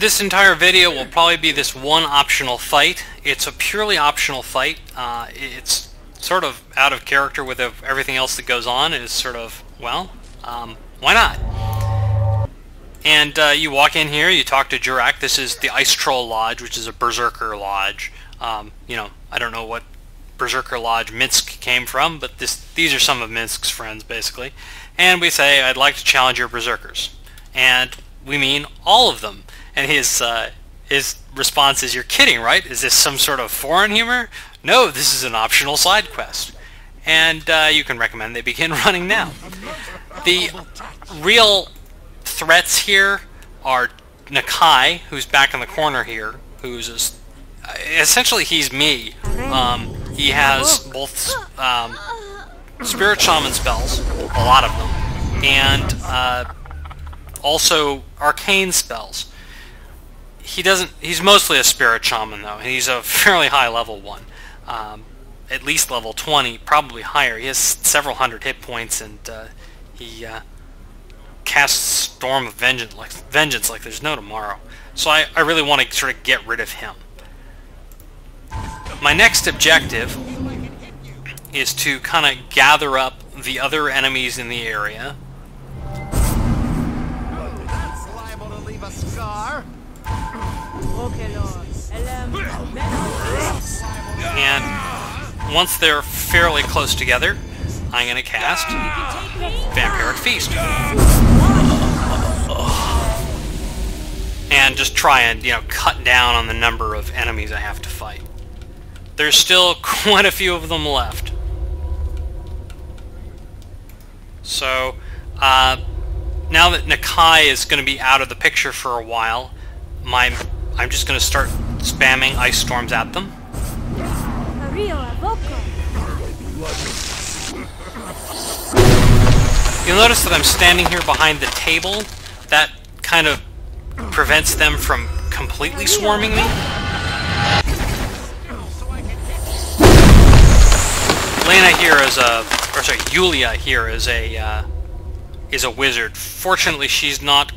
This entire video will probably be this one optional fight. It's a purely optional fight. It's sort of out of character with everything else that goes on. It's sort of, well, why not? And you walk in here, you talk to Jurak. This is the Ice Troll Lodge, which is a berserker lodge. You know, I don't know what berserker lodge Minsk came from, but these are some of Minsk's friends, basically. And we say, I'd like to challenge your berserkers. And we mean all of them. And his response is, you're kidding, right? Is this some sort of foreign humor? No, this is an optional side quest. And you can recommend they begin running now. The real threats here are Nakai, who's back in the corner here, who's essentially he's me. He has both Spirit Shaman spells, a lot of them, and also Arcane spells. He's mostly a Spirit Shaman though, and he's a fairly high level one. At least level 20, probably higher. He has several hundred hit points, and he casts Storm of Vengeance like there's no tomorrow. So I really want to sort of get rid of him. My next objective is to kind of gather up the other enemies in the area. That's liable to leave a scar. And once they're fairly close together, I'm going to cast Vampiric Feast. And just try and, you know, cut down on the number of enemies I have to fight. There's still quite a few of them left. So, now that Nakai is going to be out of the picture for a while, I'm just going to start spamming ice storms at them. You'll notice that I'm standing here behind the table. That kind of prevents them from completely swarming me. Lena here is Yulia here is a wizard. Fortunately, she's not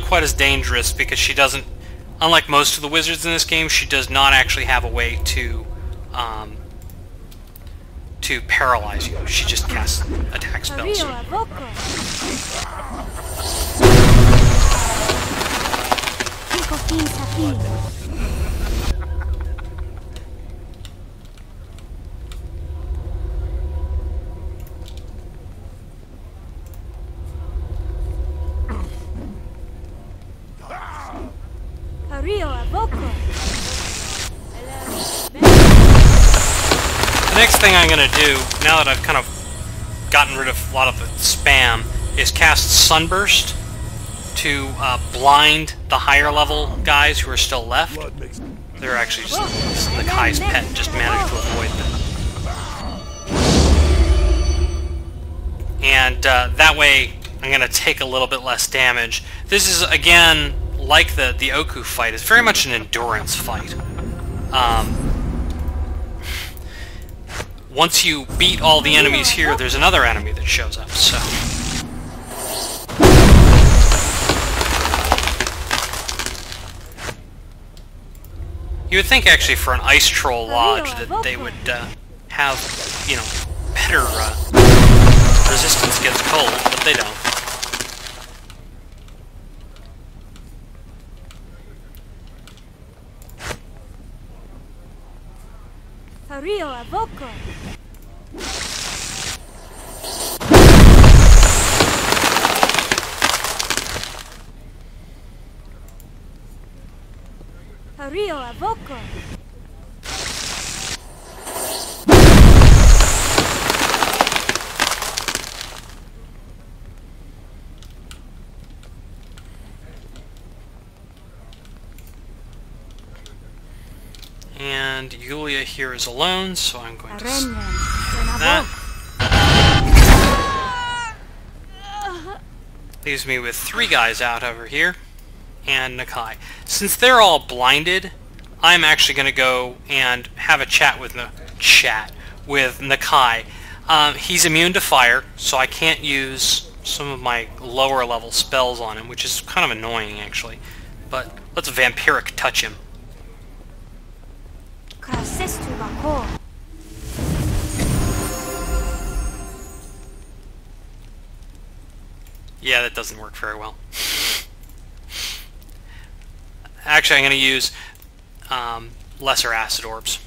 quite as dangerous because she doesn't, unlike most of the wizards in this game, she does not actually have a way to paralyze you. She just casts attack spells. The next thing I'm going to do, now that I've kind of gotten rid of a lot of the spam, is cast Sunburst to blind the higher level guys who are still left. They're actually just Nakai's pet, just managed to avoid them. And that way I'm going to take a little bit less damage. This is, again, like the Oku fight, it's very much an endurance fight. Once you beat all the enemies here, there's another enemy that shows up, so... You would think, actually, for an Ice Troll Lodge, that they would have, you know, better resistance against cold, but they don't. And Yulia here is alone, so I'm going to that. Leaves me with 3 guys out over here, and Nakai. Since they're all blinded, I'm actually going to go and have a chat with Nakai. He's immune to fire, so I can't use some of my lower level spells on him, which is kind of annoying, actually. But let's vampiric touch him. Yeah, that doesn't work very well. Actually, I'm going to use lesser acid orbs.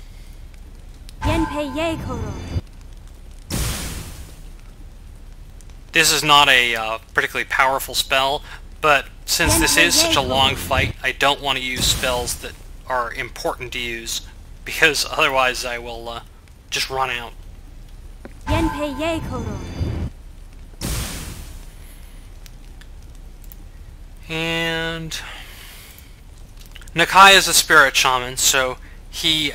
This is not a particularly powerful spell, but since this is such a long fight, I don't want to use spells that are important to use, because otherwise I will just run out. And Nakai is a spirit shaman, so he,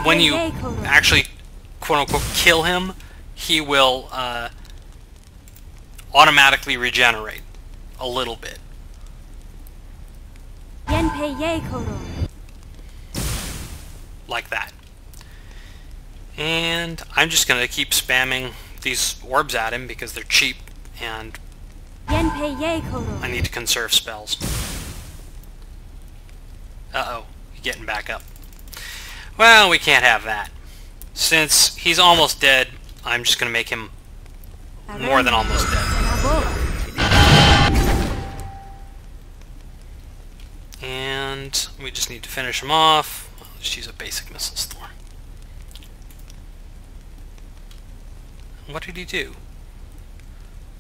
when you actually quote-unquote kill him, he will automatically regenerate a little bit. Like that. And I'm just going to keep spamming these orbs at him because they're cheap and I need to conserve spells. Uh-oh, getting back up. Well, we can't have that. Since he's almost dead, I'm just going to make him more than almost dead. And we just need to finish him off. I'll just use a basic missile storm. What did he do?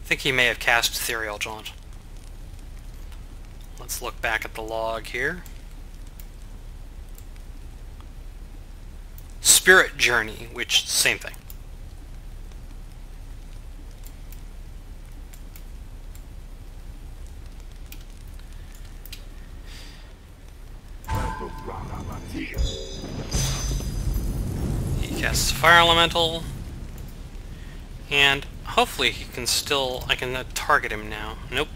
I think he may have cast Ethereal Jaunt. Let's look back at the log here. Spirit Journey, which, same thing. He casts Fire Elemental, and hopefully he can still, I can target him now. Nope.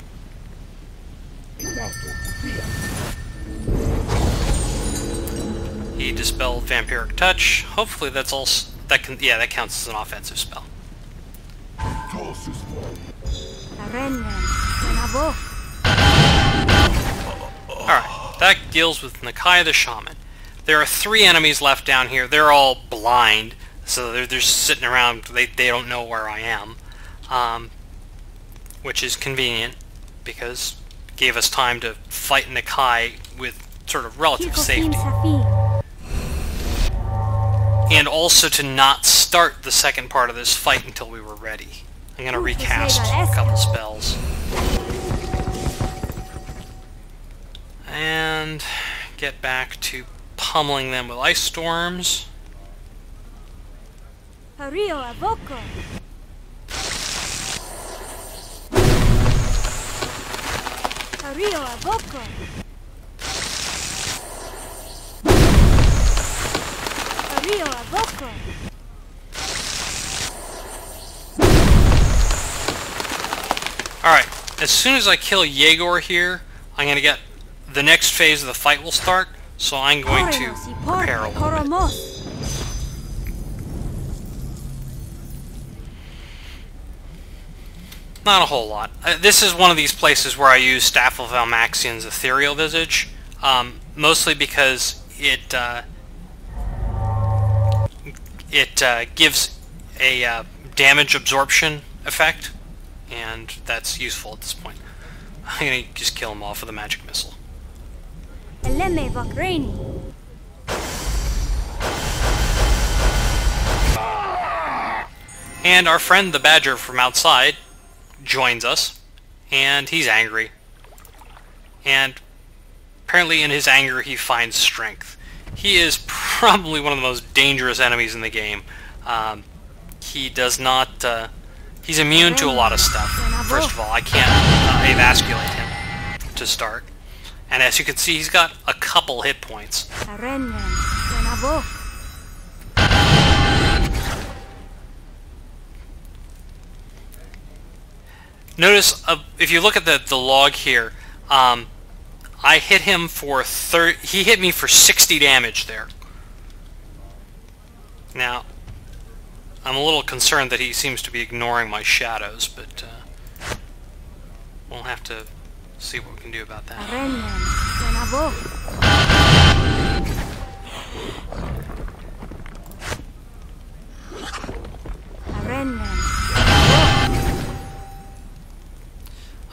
He dispelled Vampiric Touch. Hopefully that's all, that can, yeah, that counts as an offensive spell. Alright, that deals with Nakai the Shaman. There are 3 enemies left down here. They're all blind, so they're just sitting around. They don't know where I am, which is convenient because it gave us time to fight Nakai with sort of relative safety. And also to not start the second part of this fight until we were ready. I'm going to recast a couple spells. And get back to pummeling them with ice storms. Alright, as soon as I kill Yegor here, I'm going to get the next phase of the fight will start, so I'm going to prepare a little bit. Not a whole lot. This is one of these places where I use Staff of Almaxian's Ethereal Visage, mostly because it gives a damage absorption effect, and that's useful at this point. I'm going to just kill him off with a magic missile. And our friend the Badger from outside joins us, and he's angry. And apparently in his anger he finds strength. He is probably one of the most dangerous enemies in the game. He does not... he's immune to a lot of stuff. First of all, I can't evasculate him to start. And as you can see, he's got a couple hit points. Notice, if you look at the log here, I hit him for he hit me for 60 damage there. Now, I'm a little concerned that he seems to be ignoring my shadows, but we'll have to see what we can do about that.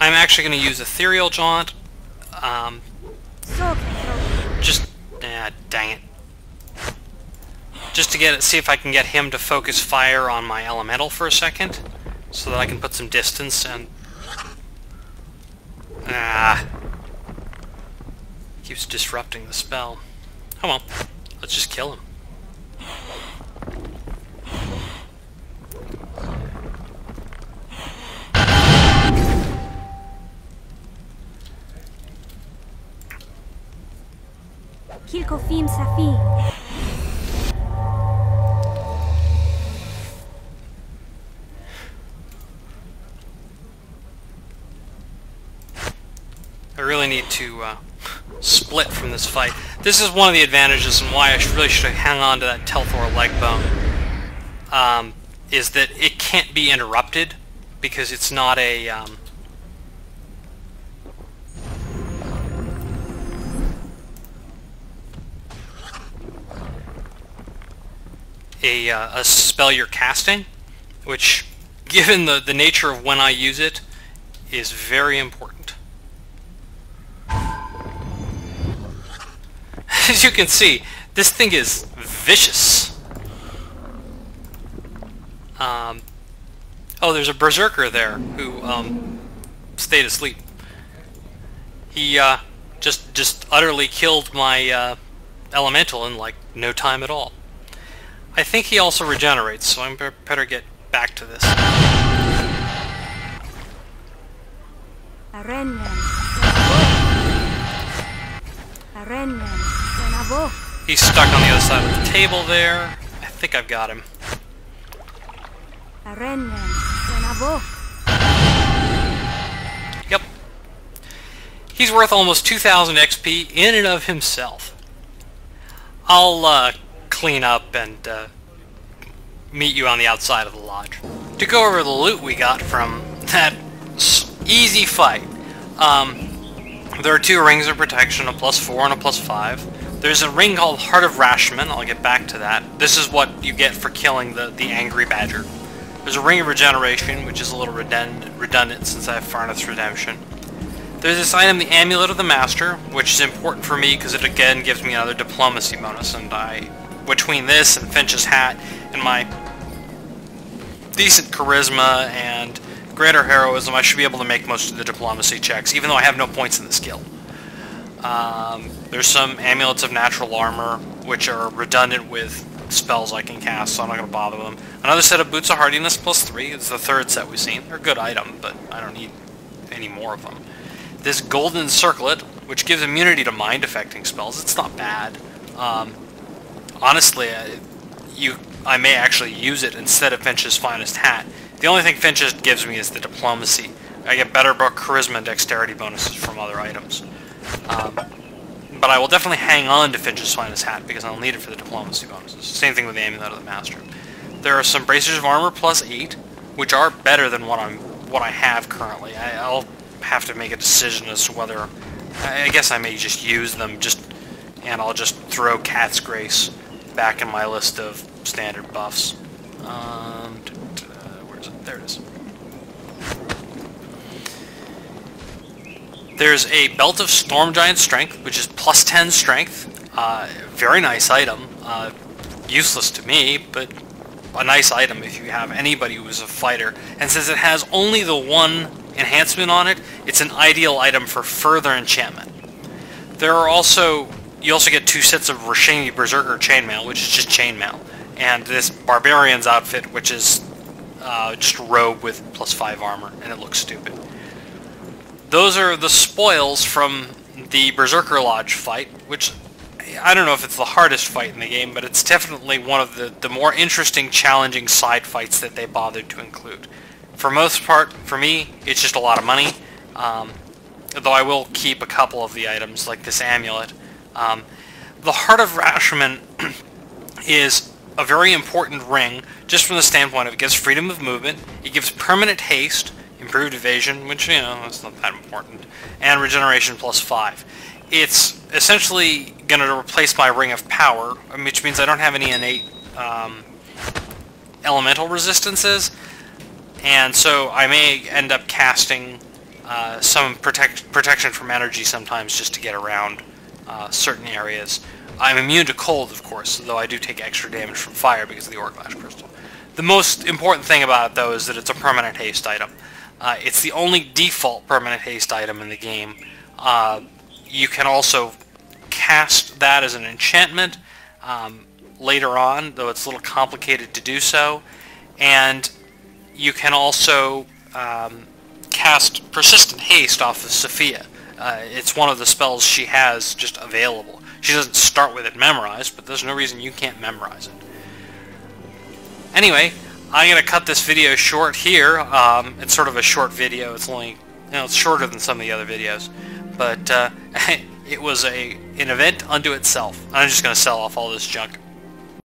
I'm actually going to use Ethereal Jaunt. Dang it. Just to see if I can get him to focus fire on my elemental for a second, so that I can put some distance and... Keeps disrupting the spell. Oh well, let's just kill him. I really need to split from this fight. This is one of the advantages and why I really should hang on to that Telthor leg bone. Is that it can't be interrupted because it's not a spell you're casting, which, given the nature of when I use it, is very important. As you can see, this thing is vicious. Oh, there's a berserker there who stayed asleep. He just utterly killed my elemental in like no time at all. I think he also regenerates, so I better get back to this. He's stuck on the other side of the table there. I think I've got him. Yep. He's worth almost 2,000 XP in and of himself. I'll clean up and meet you on the outside of the lodge. To go over the loot we got from that easy fight. There are 2 rings of protection, a +4 and a +5. There's a ring called Heart of Rashman. I'll get back to that. This is what you get for killing the angry badger. There's a ring of regeneration, which is a little redundant since I have Farnath's Redemption. There's this item, the Amulet of the Master, which is important for me because it again gives me another diplomacy bonus, and between this and Finch's hat and my decent charisma and greater heroism, I should be able to make most of the diplomacy checks, even though I have no points in the skill. There's some Amulets of Natural Armor, which are redundant with spells I can cast, so I'm not going to bother with them. Another set of Boots of Hardiness +3. It's the 3rd set we've seen. They're a good item, but I don't need any more of them. This Golden Circlet, which gives immunity to mind-affecting spells. It's not bad. Honestly, I may actually use it instead of Finch's Finest Hat. The only thing Finch's gives me is the diplomacy. I get better charisma and dexterity bonuses from other items. But I will definitely hang on to Finch's Finest Hat because I'll need it for the diplomacy bonuses. Same thing with the Amulet of the Master. There are some Bracers of Armor +8, which are better than what I have currently. I'll have to make a decision as to whether... I guess I may just use them, and I'll just throw Cat's Grace back in my list of standard buffs. Where is it? There it is. There's a Belt of Storm Giant Strength, which is +10 strength. Very nice item. Useless to me, but a nice item if you have anybody who is a fighter. And since it has only the 1 enhancement on it, it's an ideal item for further enchantment. There are also... You also get 2 sets of Rashani Berserker Chainmail, which is just chainmail. And this Barbarian's outfit, which is just a robe with +5 armor, and it looks stupid. Those are the spoils from the Berserker Lodge fight, which I don't know if it's the hardest fight in the game, but it's definitely one of the more interesting, challenging side fights that they bothered to include. For most part, for me, it's just a lot of money, though I will keep a couple of the items, like this amulet. The Heart of Rashman is a very important ring, just from the standpoint of it gives freedom of movement, it gives permanent haste, improved evasion, which, you know, it's not that important, and regeneration +5. it's essentially going to replace my Ring of Power, which means I don't have any innate elemental resistances, and so I may end up casting some protection from energy sometimes just to get around certain areas. I'm immune to cold, of course, though I do take extra damage from fire because of the Orglash Crystal. The most important thing about it, though, is that it's a permanent haste item. It's the only default permanent haste item in the game. You can also cast that as an enchantment later on, though it's a little complicated to do so. And you can also cast Persistent Haste off of Sophia. It's one of the spells she has just available. She doesn't start with it memorized, but there's no reason you can't memorize it. Anyway, I'm going to cut this video short here. It's sort of a short video. It's only, it's shorter than some of the other videos. But it was an event unto itself. I'm just going to sell off all this junk.